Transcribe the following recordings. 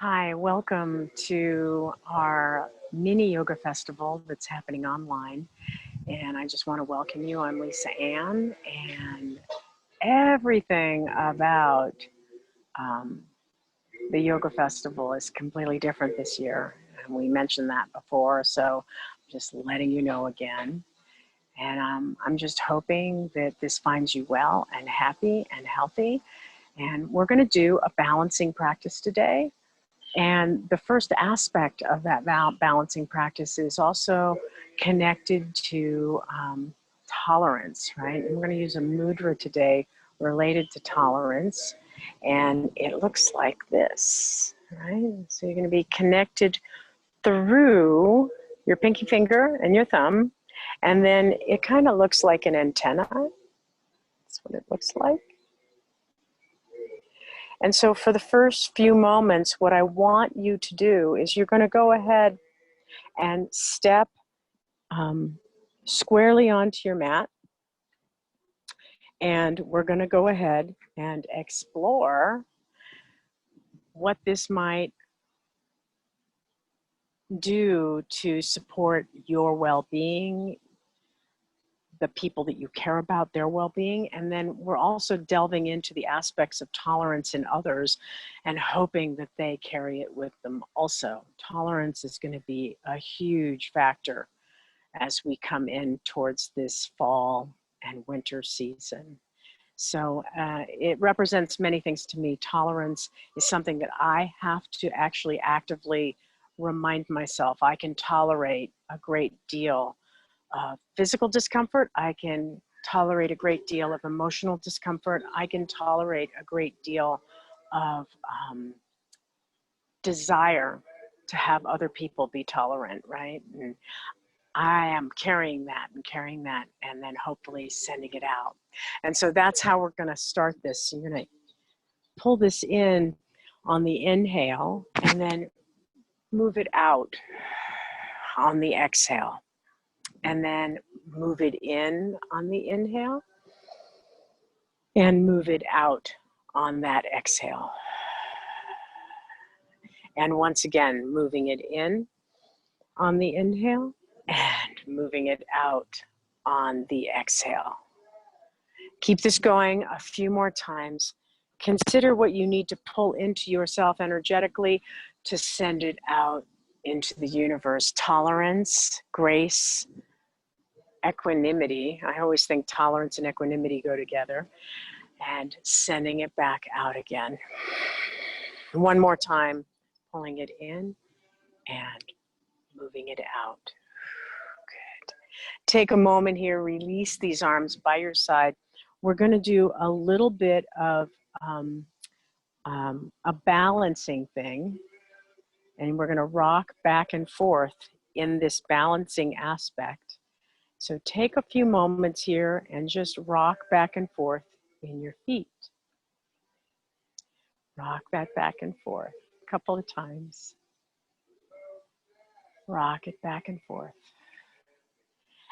Hi, welcome to our mini yoga festival that's happening online. And I just want to welcome you. I'm Lisa Ann, and everything about the yoga festival is completely different this year. And we mentioned that before, so I'm just letting you know again. And I'm just hoping that this finds you well and happy and healthy. And we're going to do a balancing practice today. And the first aspect of that balancing practice is also connected to tolerance, right? And we're going to use a mudra today related to tolerance. And it looks like this, right? So you're going to be connected through your pinky finger and your thumb. And then it kind of looks like an antenna. That's what it looks like. And so for the first few moments, what I want you to do is you're going to go ahead and step squarely onto your mat. And we're going to go ahead and explore what this might do to support your well-being, the people that you care about, their well-being. And then we're also delving into the aspects of tolerance in others and hoping that they carry it with them also. Tolerance is going to be a huge factor as we come in towards this fall and winter season. So it represents many things to me. Tolerance is something that I have to actually actively remind myself. I can tolerate a great deal physical discomfort. I can tolerate a great deal of emotional discomfort. I can tolerate a great deal of desire to have other people be tolerant, right? And I am carrying that, and then hopefully sending it out. And so that's how we're going to start this. You're going to pull this in on the inhale and then move it out on the exhale. And then move it in on the inhale and move it out on that exhale. And once again, moving it in on the inhale and moving it out on the exhale. Keep this going a few more times. Consider what you need to pull into yourself energetically to send it out into the universe. Tolerance, grace, equanimity. I always think tolerance and equanimity go together. And sending it back out again. One more time, pulling it in and moving it out. Good. Take a moment here, release these arms by your side. We're going to do a little bit of a balancing thing. And we're going to rock back and forth in this balancing aspect. So take a few moments here and just rock back and forth in your feet. Rock that back and forth a couple of times. Rock it back and forth.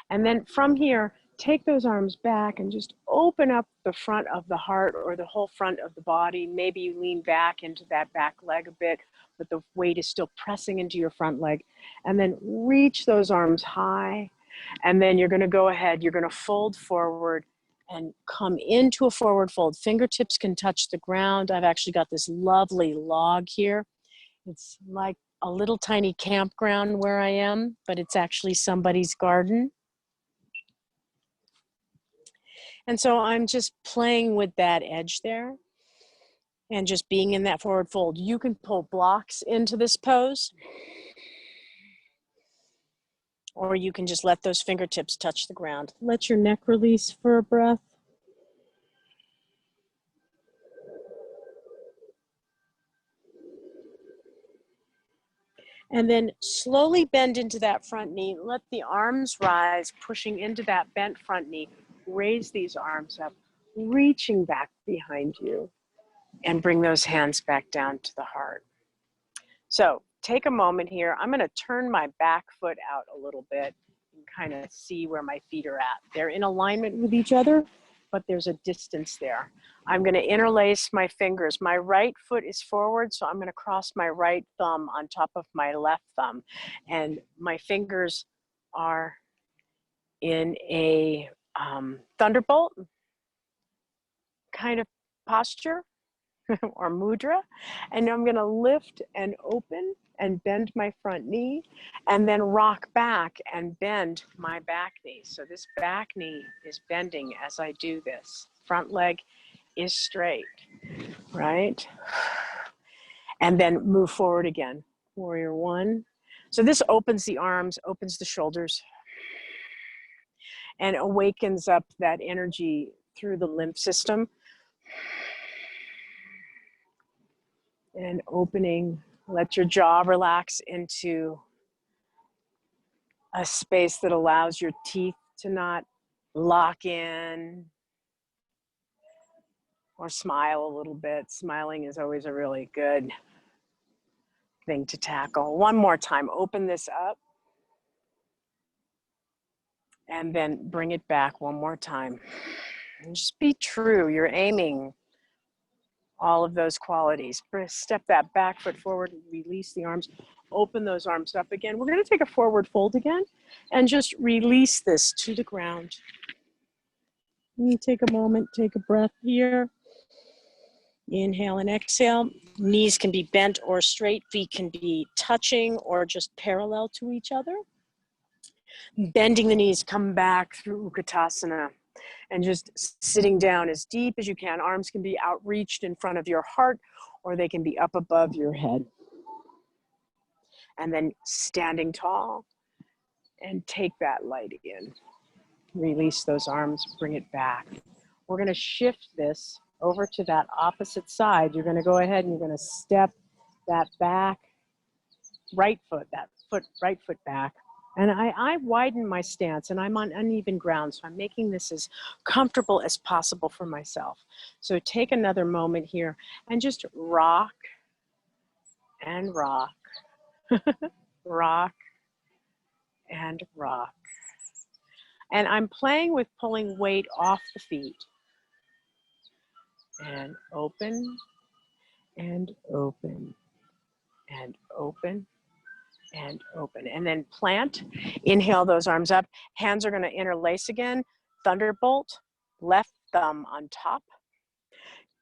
And then from here, take those arms back and just open up the front of the heart or the whole front of the body. Maybe you lean back into that back leg a bit, but the weight is still pressing into your front leg. And then reach those arms high. And then you're going to go ahead, you're going to fold forward and come into a forward fold. Fingertips can touch the ground. I've actually got this lovely log here. It's like a little tiny campground where I am, but it's actually somebody's garden. And so I'm just playing with that edge there and just being in that forward fold. You can pull blocks into this pose, or you can just let those fingertips touch the ground. Let your neck release for a breath. And then slowly bend into that front knee. Let the arms rise, pushing into that bent front knee. Raise these arms up, reaching back behind you, and bring those hands back down to the heart. So take a moment here. I'm going to turn my back foot out a little bit and kind of see where my feet are at. They're in alignment with each other, but there's a distance there. I'm going to interlace my fingers. My right foot is forward, so I'm going to cross my right thumb on top of my left thumb. And my fingers are in a thunderbolt kind of posture or mudra. And I'm going to lift and open and bend my front knee and then rock back and bend my back knee. So this back knee is bending as I do this. Front leg is straight, right? And then move forward again. Warrior one. So this opens the arms, opens the shoulders, and awakens up that energy through the lymph system. And opening, let your jaw relax into a space that allows your teeth to not lock in, or smile a little bit. Smiling is always a really good thing to tackle. One more time, open this up. And then bring it back one more time. And just be true, you're aiming all of those qualities. Step that back foot forward, release the arms, open those arms up again. We're gonna take a forward fold again and just release this to the ground. You take a moment, take a breath here. Inhale and exhale. Knees can be bent or straight, feet can be touching or just parallel to each other. Bending the knees, come back through Utkatasana. And just sitting down as deep as you can. Arms can be outreached in front of your heart, or they can be up above your head. And then standing tall, and take that light in. Release those arms, bring it back. We're gonna shift this over to that opposite side. You're gonna go ahead and you're gonna step that back, right foot back. And I widen my stance, and I'm on uneven ground, so I'm making this as comfortable as possible for myself. So take another moment here and just rock and rock, rock and rock. And I'm playing with pulling weight off the feet. And open and open and open and open. And then plant, inhale those arms up. Hands are gonna interlace again. Thunderbolt, left thumb on top.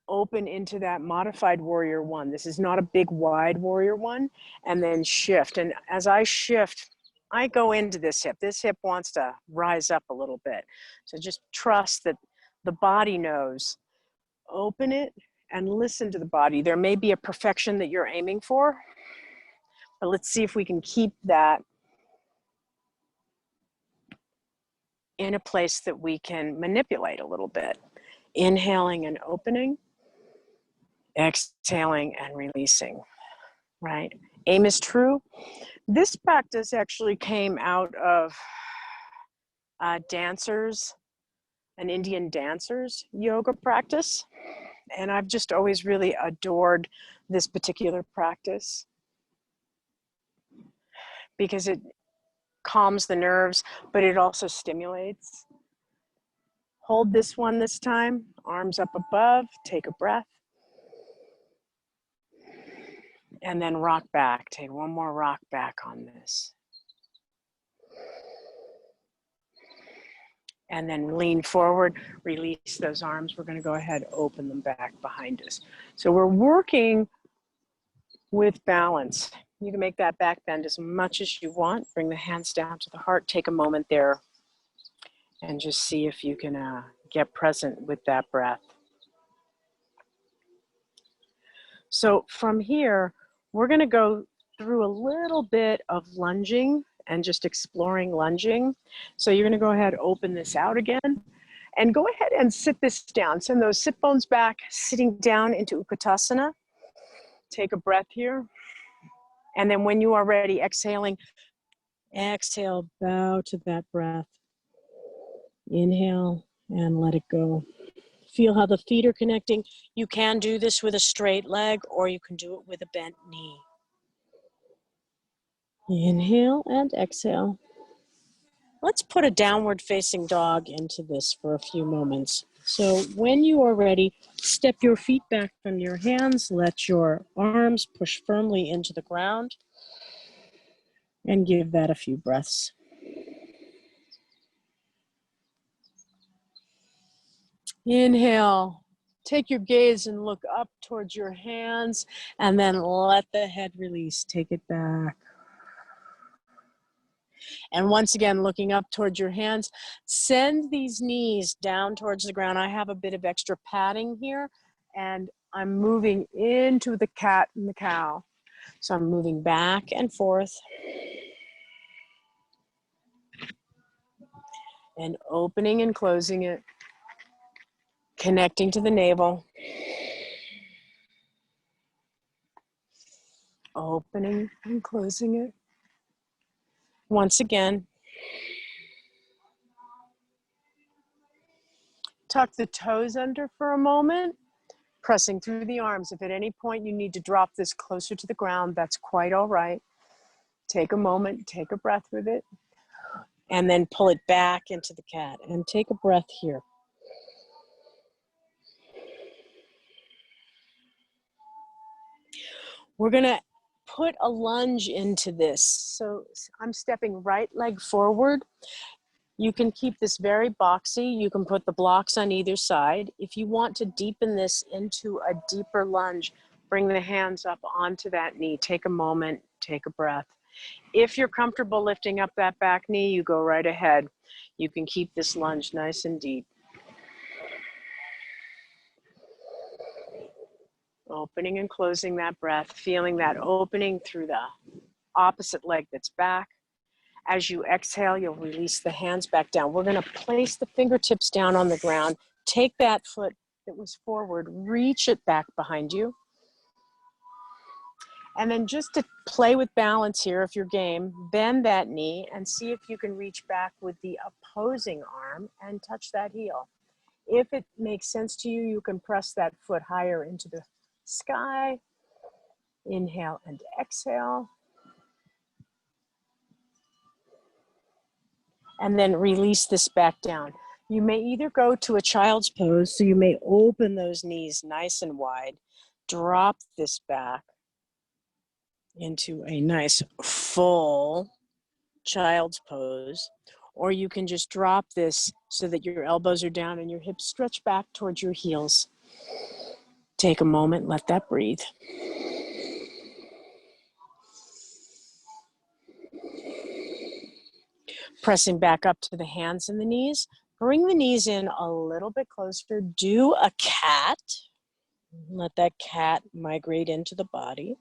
Open into that modified warrior one. This is not a big wide warrior one. And then shift. And as I shift, I go into this hip. This hip wants to rise up a little bit. So just trust that the body knows. Open it and listen to the body. There may be a perfection that you're aiming for, but let's see if we can keep that in a place that we can manipulate a little bit. Inhaling and opening, exhaling and releasing, right? Aim is true. This practice actually came out of dancers, an Indian dancers yoga practice. And I've just always really adored this particular practice because it calms the nerves, but it also stimulates. Hold this one this time, arms up above, take a breath. And then rock back, take one more rock back on this. And then lean forward, release those arms. We're gonna go ahead, open them back behind us. So we're working with balance. You can make that back bend as much as you want. Bring the hands down to the heart. Take a moment there and just see if you can get present with that breath. So from here, we're gonna go through a little bit of lunging and just exploring lunging. So you're gonna go ahead, open this out again, and go ahead and sit this down. Send those sit bones back, sitting down into Utkatasana. Take a breath here. And then when you are ready, exhaling, exhale, bow to that breath. Inhale and let it go. Feel how the feet are connecting. You can do this with a straight leg, or you can do it with a bent knee. Inhale and exhale. Let's put a downward facing dog into this for a few moments. So when you are ready, step your feet back from your hands, let your arms push firmly into the ground, and give that a few breaths. Inhale, take your gaze and look up towards your hands, and then let the head release, take it back. And once again, looking up towards your hands, send these knees down towards the ground. I have a bit of extra padding here, and I'm moving into the cat and the cow. So I'm moving back and forth and opening and closing it, connecting to the navel, opening and closing it. Once again, tuck the toes under for a moment, pressing through the arms. If at any point you need to drop this closer to the ground, that's quite all right. Take a moment, take a breath with it, and then pull it back into the cat. And take a breath here. We're gonna put a lunge into this. So I'm stepping right leg forward. You can keep this very boxy. You can put the blocks on either side. If you want to deepen this into a deeper lunge, bring the hands up onto that knee. Take a moment, take a breath. If you're comfortable lifting up that back knee, you go right ahead. You can keep this lunge nice and deep. Opening and closing that breath, feeling that opening through the opposite leg that's back. As you exhale, you'll release the hands back down. We're going to place the fingertips down on the ground. Take that foot that was forward, reach it back behind you. And then just to play with balance here, if you're game, bend that knee and see if you can reach back with the opposing arm and touch that heel. If it makes sense to you, you can press that foot higher into the sky. Inhale and exhale. And then release this back down. You may either go to a child's pose, so you may open those knees nice and wide, drop this back into a nice full child's pose, or you can just drop this so that your elbows are down and your hips stretch back towards your heels. Take a moment, let that breathe. Pressing back up to the hands and the knees. Bring the knees in a little bit closer. Do a cat. Let that cat migrate into the body.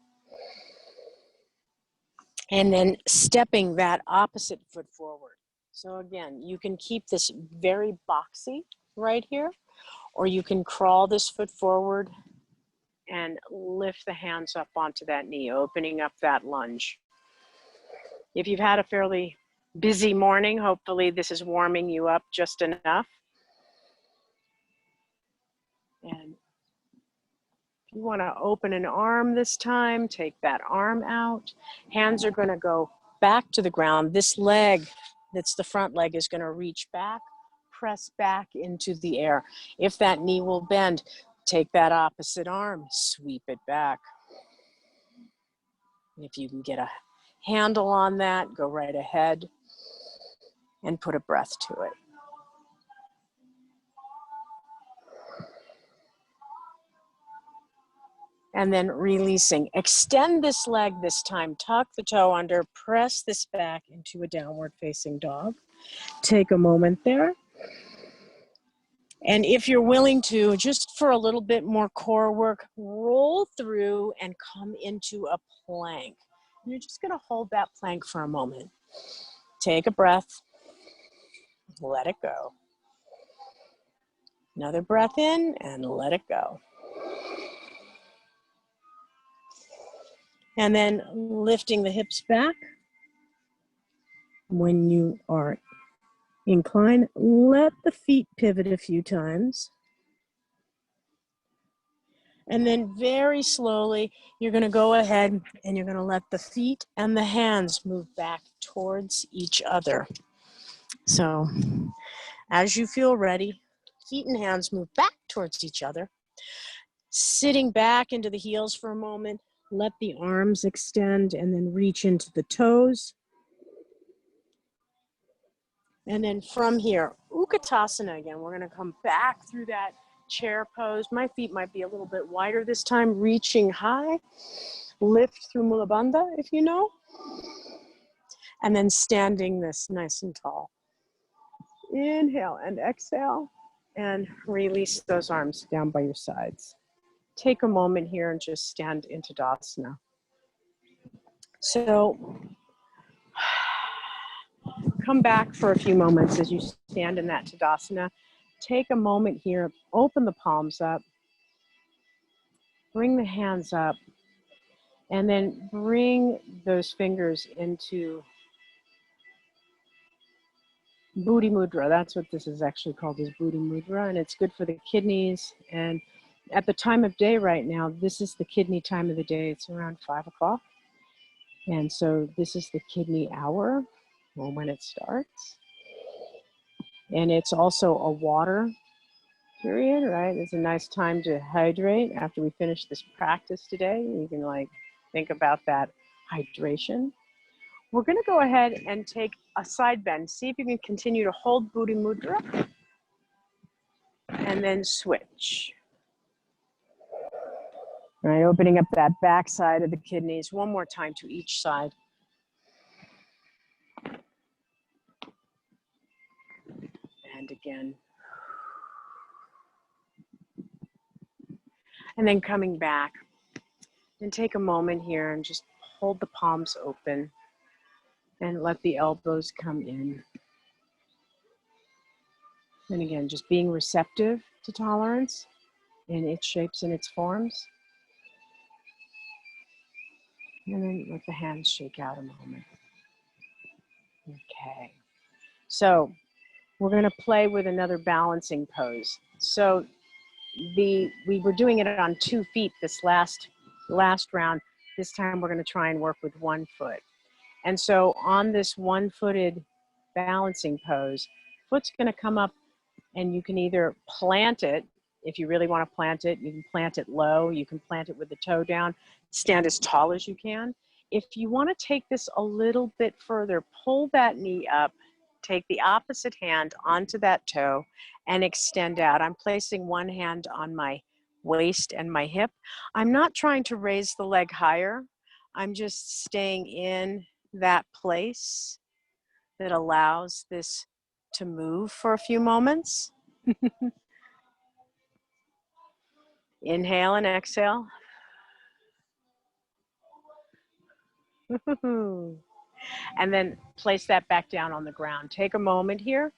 And then stepping that opposite foot forward. So again, you can keep this very boxy right here, or you can crawl this foot forward and lift the hands up onto that knee, opening up that lunge. If you've had a fairly busy morning, hopefully this is warming you up just enough. And if you want to open an arm this time, take that arm out. Hands are going to go back to the ground. This leg, that's the front leg, is going to reach back, press back into the air. If that knee will bend, take that opposite arm, sweep it back. If you can get a handle on that, go right ahead and put a breath to it. And then releasing. Extend this leg this time. Tuck the toe under. Press this back into a downward facing dog. Take a moment there. And if you're willing to, just for a little bit more core work, roll through and come into a plank. You're just going to hold that plank for a moment. Take a breath. Let it go. Another breath in and let it go. And then lifting the hips back. When you are inclined, let the feet pivot a few times. And then very slowly, you're going to go ahead and you're going to let the feet and the hands move back towards each other. So as you feel ready, feet and hands move back towards each other. Sitting back into the heels for a moment, let the arms extend and then reach into the toes. And then from here, Utkatasana again. We're going to come back through that chair pose. My feet might be a little bit wider this time, reaching high. Lift through Mula Bandha, if you know. And then standing this nice and tall. Inhale and exhale. And release those arms down by your sides. Take a moment here and just stand into Tadasana. So come back for a few moments as you stand in that Tadasana. Take a moment here, open the palms up, bring the hands up, and then bring those fingers into Buddhi Mudra. That's what this is actually called, is Buddhi Mudra, and it's good for the kidneys. And at the time of day right now, this is the kidney time of the day. It's around 5 o'clock. And so this is the kidney hour, or when it starts. And it's also a water period, right? It's a nice time to hydrate after we finish this practice today. You can like think about that hydration. We're going to go ahead and take a side bend. See if you can continue to hold Buddhi Mudra and then switch. All right, opening up that back side of the kidneys one more time to each side. And again. And then coming back. And take a moment here and just hold the palms open and let the elbows come in. And again, just being receptive to tolerance in its shapes and its forms. And then let the hands shake out a moment. Okay. So we're going to play with another balancing pose. So we were doing it on 2 feet this last round. This time we're going to try and work with 1 foot. And so on this one-footed balancing pose, foot's going to come up and you can either plant it. If you really want to plant it, you can plant it low. You can plant it with the toe down. Stand as tall as you can. If you want to take this a little bit further, pull that knee up, take the opposite hand onto that toe and extend out. I'm placing one hand on my waist and my hip. I'm not trying to raise the leg higher. I'm just staying in that place that allows this to move for a few moments. Inhale and exhale. And then place that back down on the ground. Take a moment here.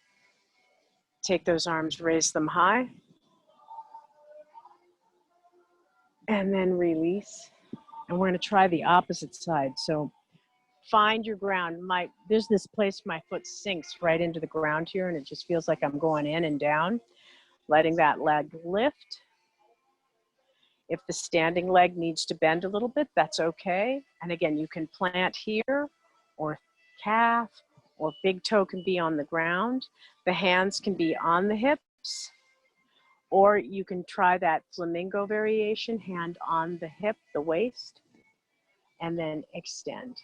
Take those arms, raise them high. And then release. And we're going to try the opposite side. So find your ground. There's this place my foot sinks right into the ground here, and it just feels like I'm going in and down. Letting that leg lift. If the standing leg needs to bend a little bit, that's okay. And again, you can plant here, or calf, or big toe can be on the ground. The hands can be on the hips, or you can try that flamingo variation, hand on the hip, the waist, and then extend.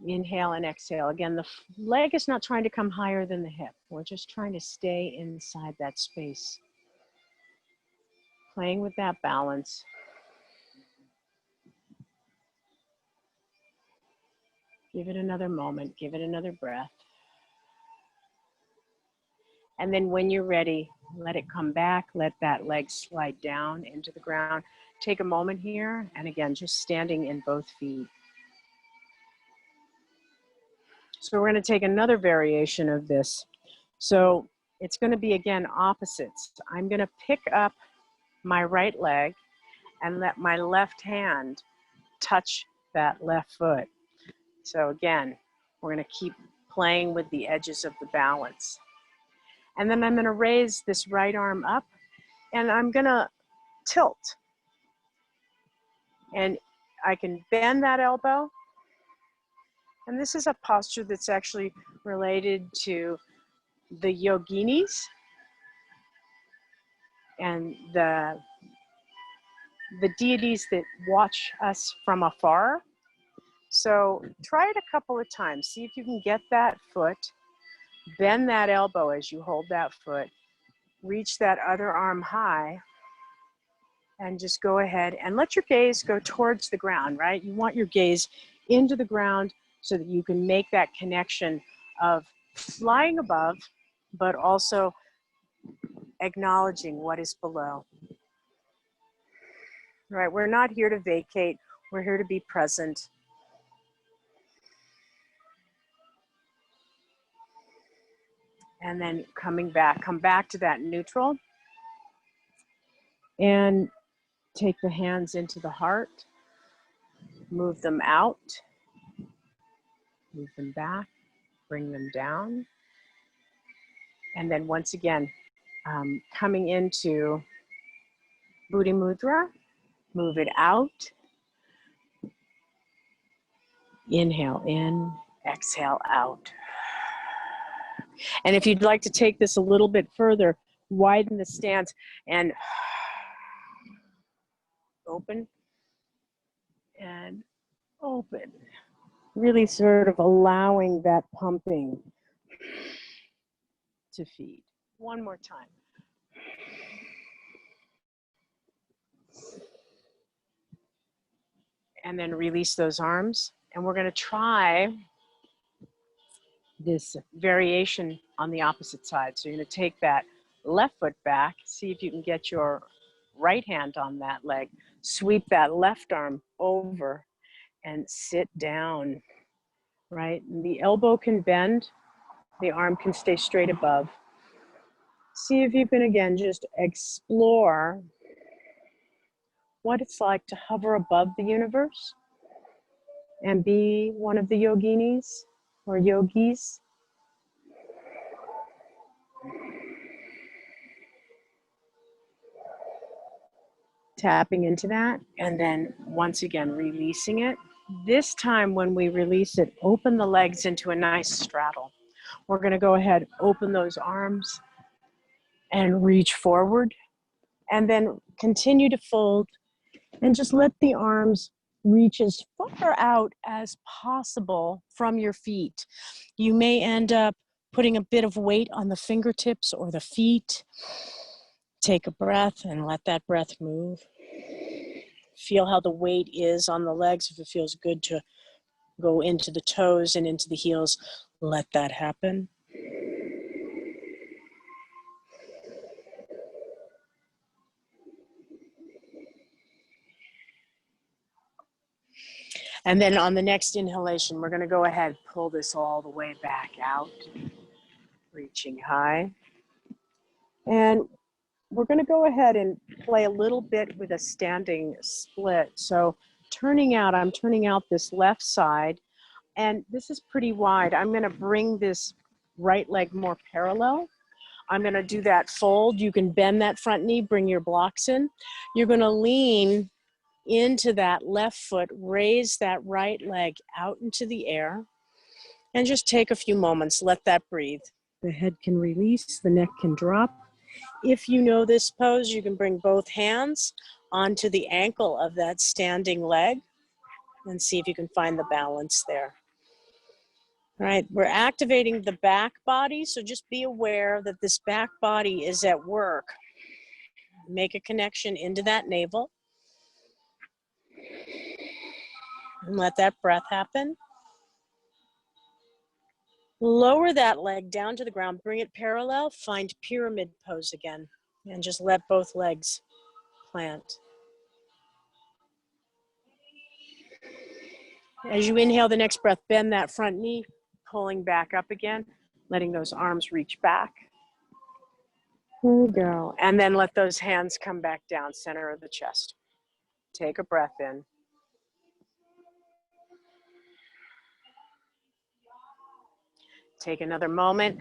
Inhale and exhale. Again, the leg is not trying to come higher than the hip. We're just trying to stay inside that space. Playing with that balance. Give it another moment. Give it another breath. And then when you're ready, let it come back. Let that leg slide down into the ground. Take a moment here. And again, just standing in both feet. So we're going to take another variation of this. So it's going to be, again, opposites. I'm going to pick up my right leg and let my left hand touch that left foot. So again, we're going to keep playing with the edges of the balance. And then I'm going to raise this right arm up and I'm going to tilt. And I can bend that elbow. And this is a posture that's actually related to the yoginis and the deities that watch us from afar. So try it a couple of times. See if you can get that foot, bend that elbow as you hold that foot, reach that other arm high, and just go ahead and let your gaze go towards the ground, right? You want your gaze into the ground so that you can make that connection of flying above, but also acknowledging what is below. Right, we're not here to vacate, we're here to be present. And then coming back, come back to that neutral. And take the hands into the heart, move them out, move them back, bring them down. And then once again, coming into Buddhi Mudra, move it out. Inhale in, exhale out. And if you'd like to take this a little bit further, widen the stance and open and open. Really sort of allowing that pumping to feed. One more time. And then release those arms. And we're going to try this variation on the opposite side. So you're going to take that left foot back, see if you can get your right hand on that leg, sweep that left arm over and sit down, right? And the elbow can bend, the arm can stay straight above. See if you can, again, just explore what it's like to hover above the universe and be one of the yoginis or yogis. Tapping into that, and then once again releasing it. This time when we release it, open the legs into a nice straddle. We're going to go ahead, open those arms and reach forward, and then continue to fold and just let the arms reach as far out as possible from your feet. You may end up putting a bit of weight on the fingertips or the feet. Take a breath and let that breath move. Feel how the weight is on the legs. If it feels good to go into the toes and into the heels, let that happen. And then on the next inhalation, we're going to go ahead, pull this all the way back out, reaching high. And we're going to go ahead and play a little bit with a standing split. So turning out, I'm turning out this left side, and this is pretty wide. I'm going to bring this right leg more parallel. I'm going to do that fold. You can bend that front knee, bring your blocks in. You're going to lean into that left foot, raise that right leg out into the air, and just take a few moments. Let that breathe. The head can release, the neck can drop. If you know this pose, you can bring both hands onto the ankle of that standing leg and see if you can find the balance there. All right, we're activating the back body, so just be aware that this back body is at work. Make a connection into that navel. And let that breath happen. Lower that leg down to the ground, bring it parallel, find pyramid pose again, and just let both legs plant. As you inhale the next breath, bend that front knee, pulling back up again, letting those arms reach back. Here we go. And then let those hands come back down, center of the chest. Take a breath in. Take another moment.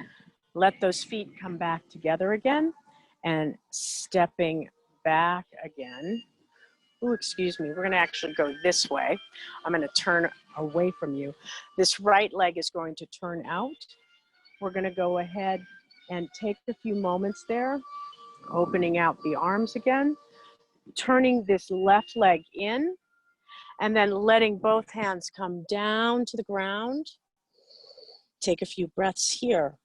Let those feet come back together again and stepping back again. Oh, excuse me. We're going to actually go this way. I'm going to turn away from you. This right leg is going to turn out. We're going to go ahead And take a few moments there, opening out the arms again, turning this left leg in, and then letting both hands come down to the ground. Take a few breaths here.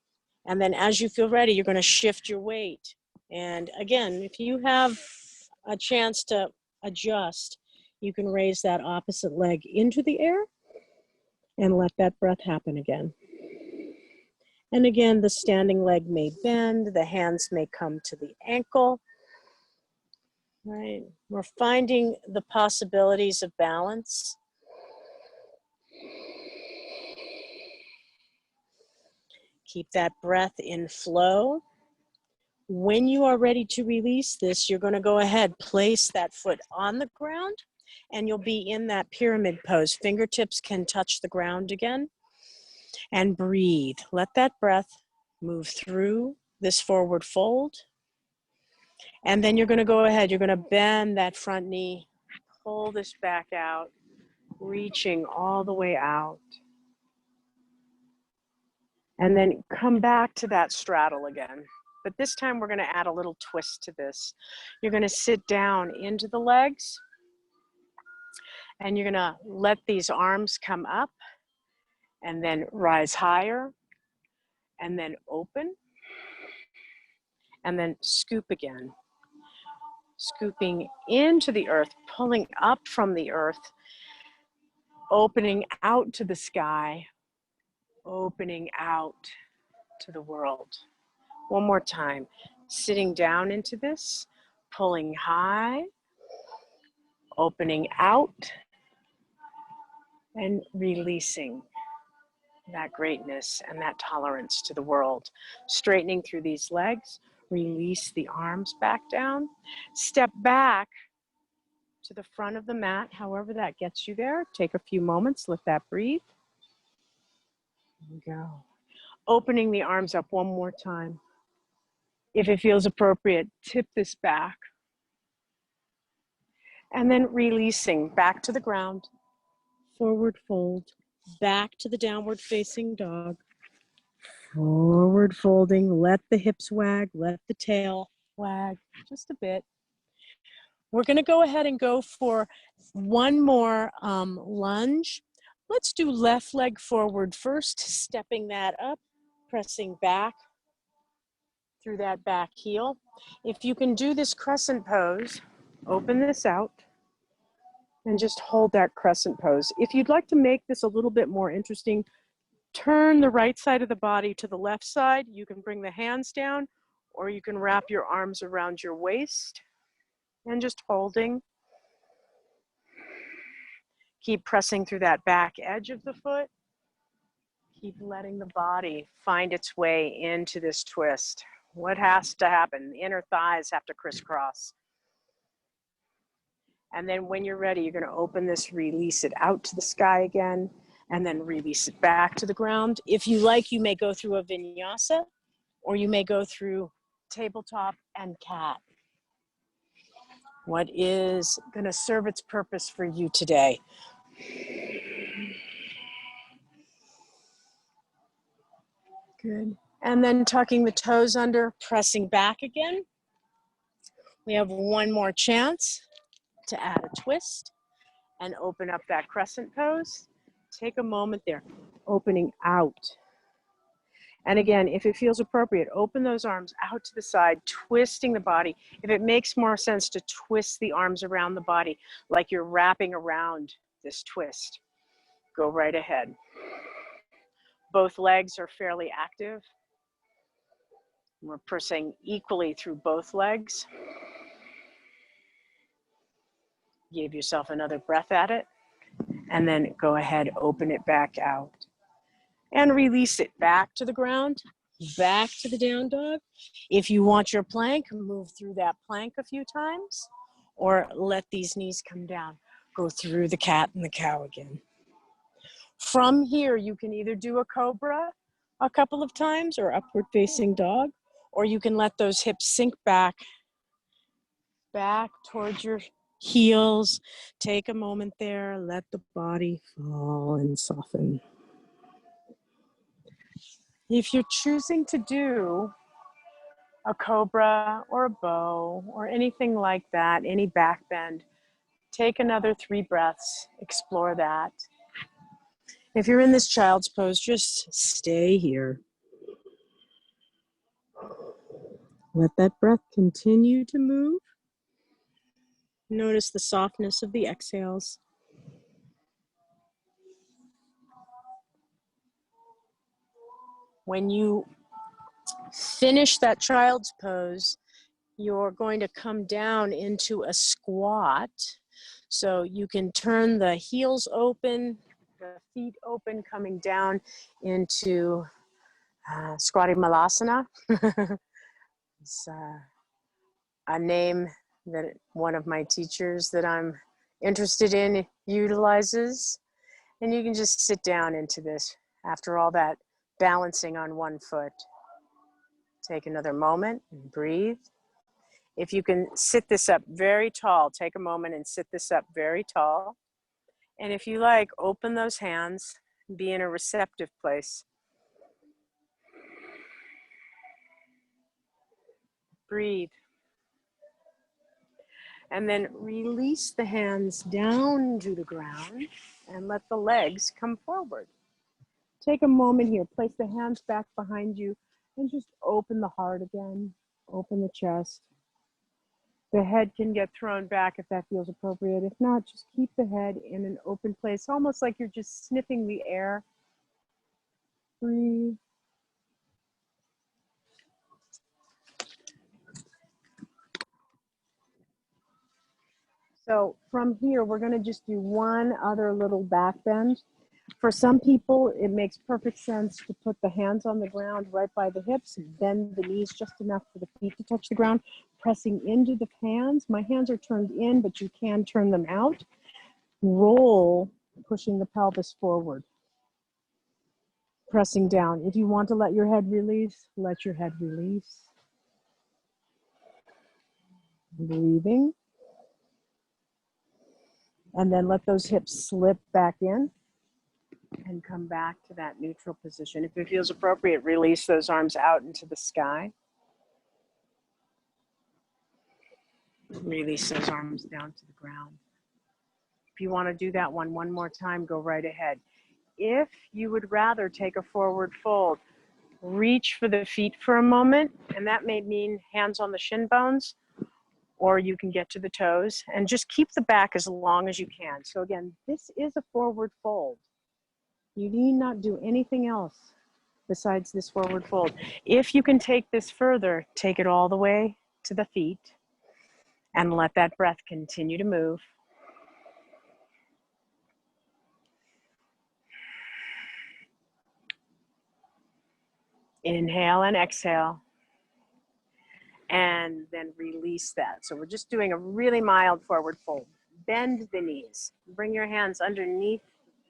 And then as you feel ready, you're going to shift your weight. And again, if you have a chance to adjust, you can raise that opposite leg into the air and let that breath happen again. And again, the standing leg may bend, the hands may come to the ankle. Right? We're finding the possibilities of balance. Keep that breath in flow. When you are ready to release this, you're going to go ahead, place that foot on the ground, and you'll be in that pyramid pose. Fingertips can touch the ground again. And breathe. Let that breath move through this forward fold. And then you're going to go ahead. You're going to bend that front knee. Pull this back out, reaching all the way out. And then come back to that straddle again. But this time we're going to add a little twist to this. You're going to sit down into the legs. And you're going to let these arms come up. And then rise higher. And then open. And then scoop again. Scooping into the earth, pulling up from the earth, opening out to the sky, opening out to the world. One more time, sitting down into this, pulling high, opening out, and releasing that greatness and that tolerance to the world. Straightening through these legs, release the arms back down, step back to the front of the mat, however that gets you there. Take a few moments, let that breathe. There we go. Opening the arms up one more time. If it feels appropriate, tip this back. And then releasing back to the ground, forward fold, back to the downward facing dog. Forward folding, let the hips wag, let the tail wag just a bit. We're going to go ahead and go for one more lunge. Let's do left leg forward first, stepping that up, pressing back through that back heel. If you can do this crescent pose, open this out and just hold that crescent pose. If you'd like to make this a little bit more interesting, turn the right side of the body to the left side. You can bring the hands down, or you can wrap your arms around your waist and just holding. Keep pressing through that back edge of the foot. Keep letting the body find its way into this twist. What has to happen? The inner thighs have to crisscross. And then when you're ready, you're going to open this, release it out to the sky again, and then release it back to the ground. If you like, you may go through a vinyasa, or you may go through tabletop and cat. What is going to serve its purpose for you today? Good. And then tucking the toes under, pressing back again. We have one more chance to add a twist and open up that crescent pose. Take a moment there, opening out. And again, if it feels appropriate, open those arms out to the side, twisting the body. If it makes more sense to twist the arms around the body, like you're wrapping around this twist, go right ahead. Both legs are fairly active. We're pressing equally through both legs. Give yourself another breath at it, and then go ahead, open it back out. And release it back to the ground, back to the down dog. If you want your plank, move through that plank a few times, or let these knees come down. Go through the cat and the cow again. From here, you can either do a cobra a couple of times or upward facing dog, or you can let those hips sink back towards your heels. Take a moment there, let the body fall and soften. If you're choosing to do a cobra or a bow or anything like that, any back bend. Take another 3 breaths, explore that. If you're in this child's pose, just stay here. Let that breath continue to move. Notice the softness of the exhales. When you finish that child's pose, you're going to come down into a squat. So you can turn the heels open, the feet open, coming down into Squatty Malasana. It's a name that one of my teachers that I'm interested in utilizes. And you can just sit down into this after all that balancing on one foot. Take another moment and breathe. If you can sit this up very tall, take a moment and sit this up very tall. And if you like, open those hands, be in a receptive place. Breathe. And then release the hands down to the ground and let the legs come forward. Take a moment here, place the hands back behind you and just open the heart again, open the chest. The head can get thrown back if that feels appropriate. If not, just keep the head in an open place, almost like you're just sniffing the air. Breathe. So from here, we're going to just do one other little back bend. For some people, it makes perfect sense to put the hands on the ground right by the hips, bend the knees just enough for the feet to touch the ground, pressing into the hands. My hands are turned in, but you can turn them out. Roll, pushing the pelvis forward. Pressing down. If you want to let your head release, let your head release. Breathing. And then let those hips slip back in and come back to that neutral position. If it feels appropriate, release those arms out into the sky. Release those arms down to the ground. If you want to do that one more time, go right ahead. If you would rather take a forward fold, reach for the feet for a moment, and that may mean hands on the shin bones, or you can get to the toes, and just keep the back as long as you can. So again, this is a forward fold. You need not do anything else besides this forward fold. If you can take this further, take it all the way to the feet and let that breath continue to move. Inhale and exhale. And then release that. So we're just doing a really mild forward fold. Bend the knees. Bring your hands underneath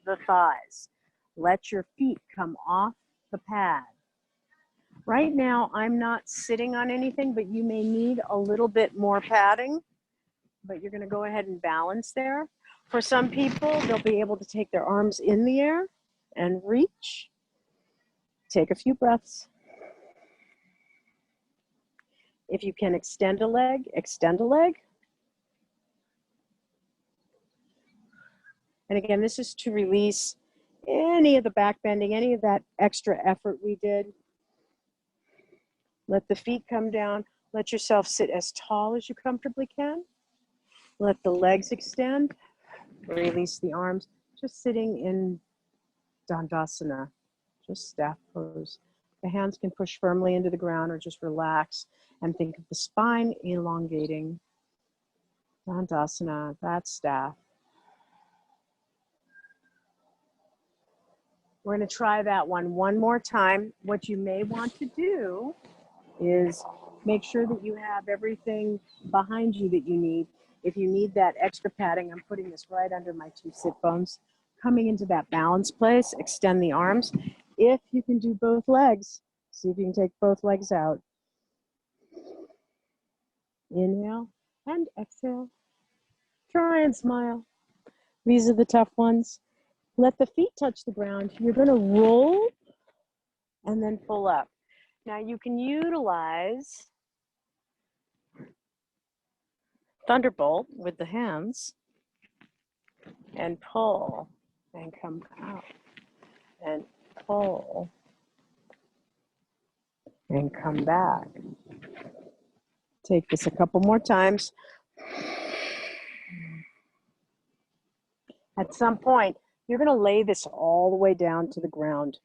the thighs. Let your feet come off the pad. Right now, I'm not sitting on anything, but you may need a little bit more padding, but you're gonna go ahead and balance there. For some people, they'll be able to take their arms in the air and reach. Take a few breaths. If you can extend a leg, extend a leg. And again, this is to release any of the back bending, any of that extra effort we did. Let the feet come down. Let yourself sit as tall as you comfortably can. Let the legs extend. Release the arms. Just sitting in Tadasana, just staff pose. The hands can push firmly into the ground or just relax and think of the spine elongating. Tadasana, that staff. We're going to try that one more time. What you may want to do is make sure that you have everything behind you that you need. If you need that extra padding, I'm putting this right under my 2 sit bones. Coming into that balance place, extend the arms. If you can do both legs, see if you can take both legs out. Inhale and exhale. Try and smile. These are the tough ones. Let the feet touch the ground. You're going to roll and then pull up. Now you can utilize thunderbolt with the hands and pull and come out and pull and come back. Take this a couple more times. At some point, you're going to lay this all the way down to the ground.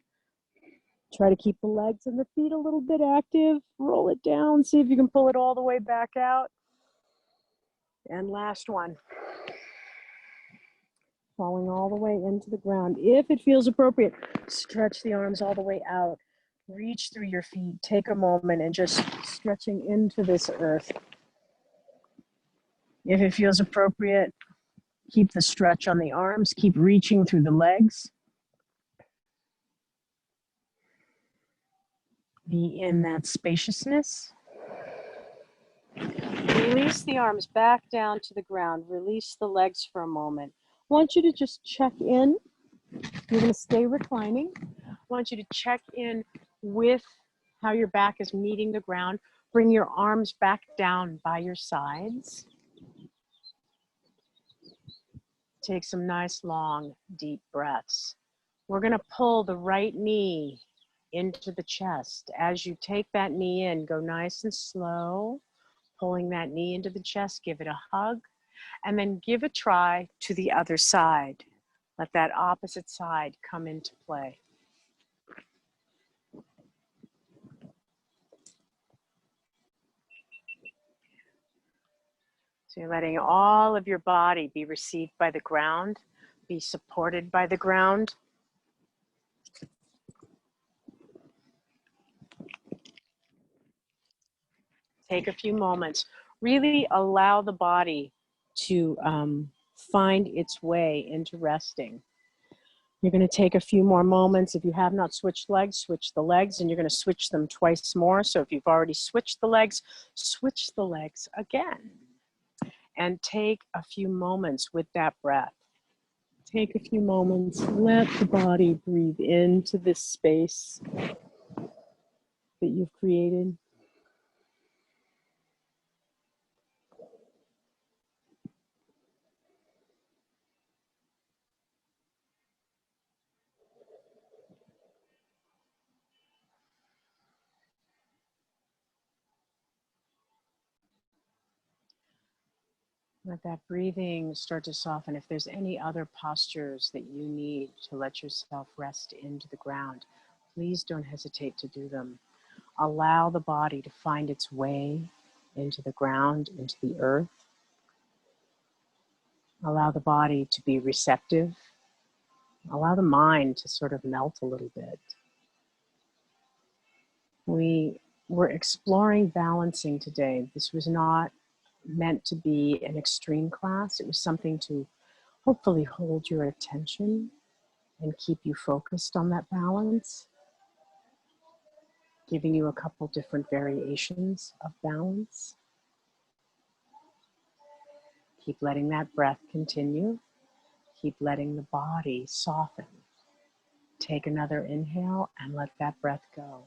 Try to keep the legs and the feet a little bit active. Roll it down. See if you can pull it all the way back out. And last one. Falling all the way into the ground. If it feels appropriate, stretch the arms all the way out. Reach through your feet. Take a moment and just stretching into this earth. If it feels appropriate, keep the stretch on the arms. Keep reaching through the legs. Be in that spaciousness. Release the arms back down to the ground. Release the legs for a moment. I want you to just check in. You're going to stay reclining. I want you to check in with how your back is meeting the ground. Bring your arms back down by your sides. Take some nice, long, deep breaths. We're going to pull the right knee into the chest. As you take that knee in, go nice and slow, pulling that knee into the chest. Give it a hug, and then give a try to the other side. Let that opposite side come into play. So you're letting all of your body be received by the ground, be supported by the ground. Take a few moments. Really allow the body to find its way into resting. You're going to take a few more moments. If you have not switched legs, switch the legs, and you're going to switch them twice more. So if you've already switched the legs, switch the legs again. And take a few moments with that breath. Take a few moments. Let the body breathe into this space that you've created. Let that breathing start to soften. If there's any other postures that you need to let yourself rest into the ground, please don't hesitate to do them. Allow the body to find its way into the ground, into the earth. Allow the body to be receptive. Allow the mind to sort of melt a little bit. We were exploring balancing today. This was not meant to be an extreme class. It was something to hopefully hold your attention and keep you focused on that balance, giving you a couple different variations of balance. Keep letting that breath continue. Keep letting the body soften. Take another inhale and let that breath go.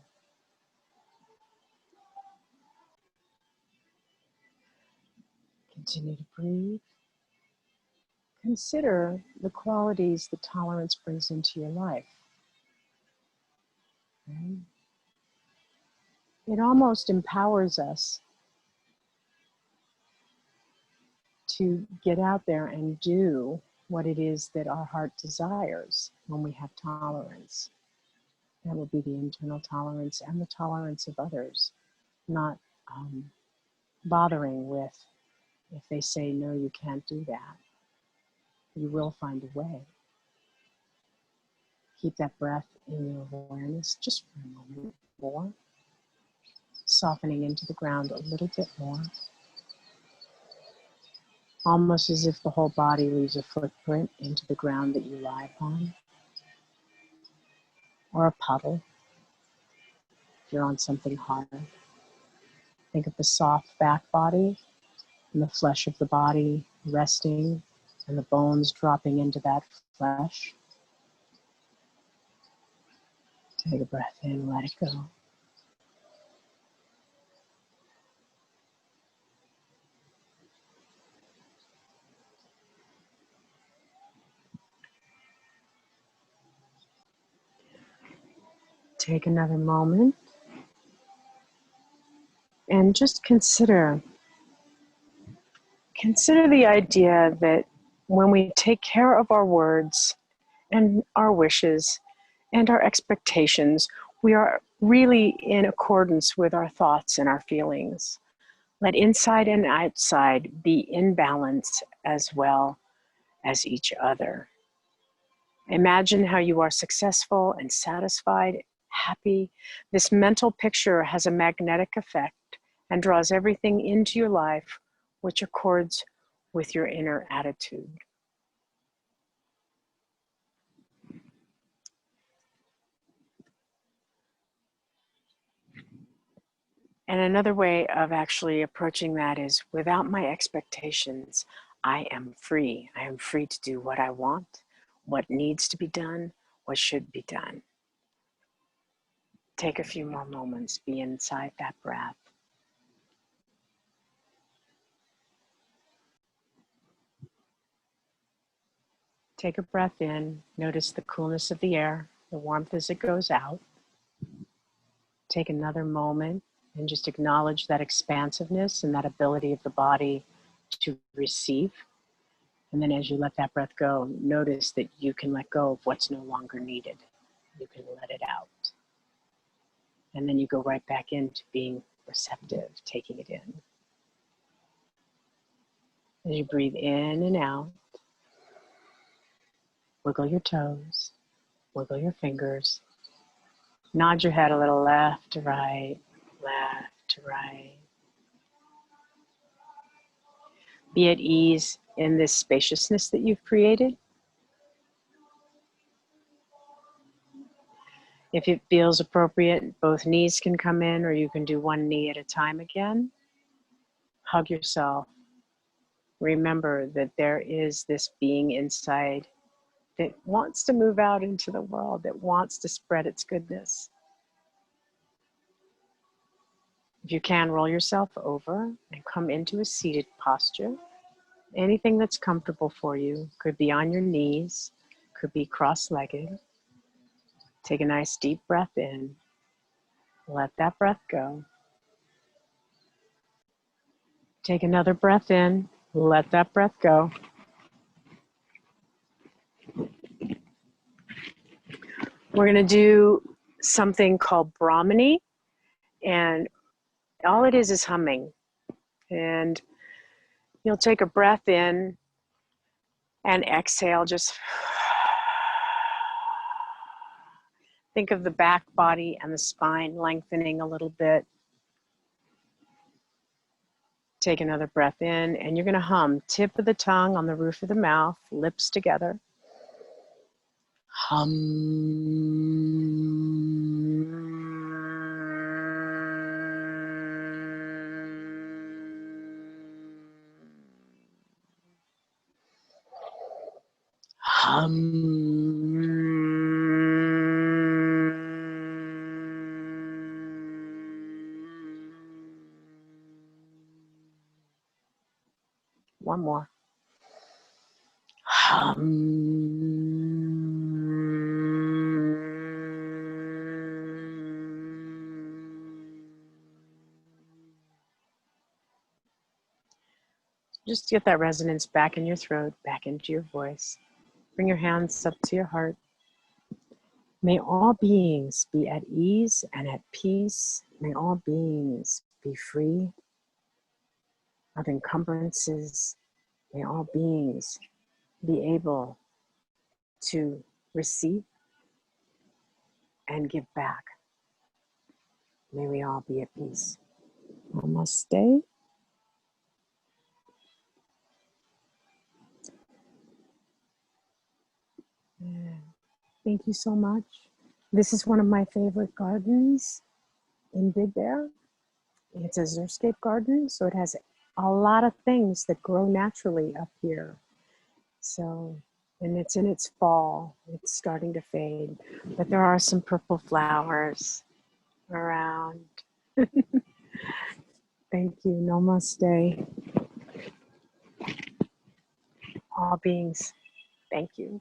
Continue to breathe. Consider the qualities that tolerance brings into your life. Okay? It almost empowers us to get out there and do what it is that our heart desires when we have tolerance. That will be the internal tolerance and the tolerance of others, not bothering with if they say, no, you can't do that. You will find a way. Keep that breath in your awareness just for a moment more, softening into the ground a little bit more. Almost as if the whole body leaves a footprint into the ground that you lie upon, or a puddle if you're on something hard. Think of the soft back body and the flesh of the body resting and the bones dropping into that flesh. Take a breath in, let it go. Take another moment and just consider the idea that when we take care of our words and our wishes and our expectations, we are really in accordance with our thoughts and our feelings. Let inside and outside be in balance as well as each other. Imagine how you are successful and satisfied, happy. This mental picture has a magnetic effect and draws everything into your life which accords with your inner attitude. And another way of actually approaching that is, without my expectations, I am free. I am free to do what I want, what needs to be done, what should be done. Take a few more moments, be inside that breath. Take a breath in, notice the coolness of the air, the warmth as it goes out. Take another moment and just acknowledge that expansiveness and that ability of the body to receive. And then as you let that breath go, notice that you can let go of what's no longer needed. You can let it out. And then you go right back into being receptive, taking it in. As you breathe in and out, wiggle your toes, wiggle your fingers, nod your head a little left to right, left to right. Be at ease in this spaciousness that you've created. If it feels appropriate, both knees can come in, or you can do one knee at a time again. Hug yourself. Remember that there is this being inside that wants to move out into the world, that wants to spread its goodness. If you can, roll yourself over and come into a seated posture. Anything that's comfortable for you. Could be on your knees, could be cross-legged. Take a nice deep breath in. Let that breath go. Take another breath in. Let that breath go. We're going to do something called Brahmini, and all it is humming. And you'll take a breath in and exhale. Just think of the back body and the spine lengthening a little bit. Take another breath in, and you're going to hum. Tip of the tongue on the roof of the mouth, lips together. Hum. Hum. One more. Just get that resonance back in your throat, back into your voice. Bring your hands up to your heart. May all beings be at ease and at peace. May all beings be free of encumbrances. May all beings be able to receive and give back. May we all be at peace. Namaste. Thank you so much. This is one of my favorite gardens in Big Bear. It's a Xeriscape garden, so it has a lot of things that grow naturally up here. So, and it's in its fall. It's starting to fade, but there are some purple flowers around. Thank you. Namaste. All beings, thank you.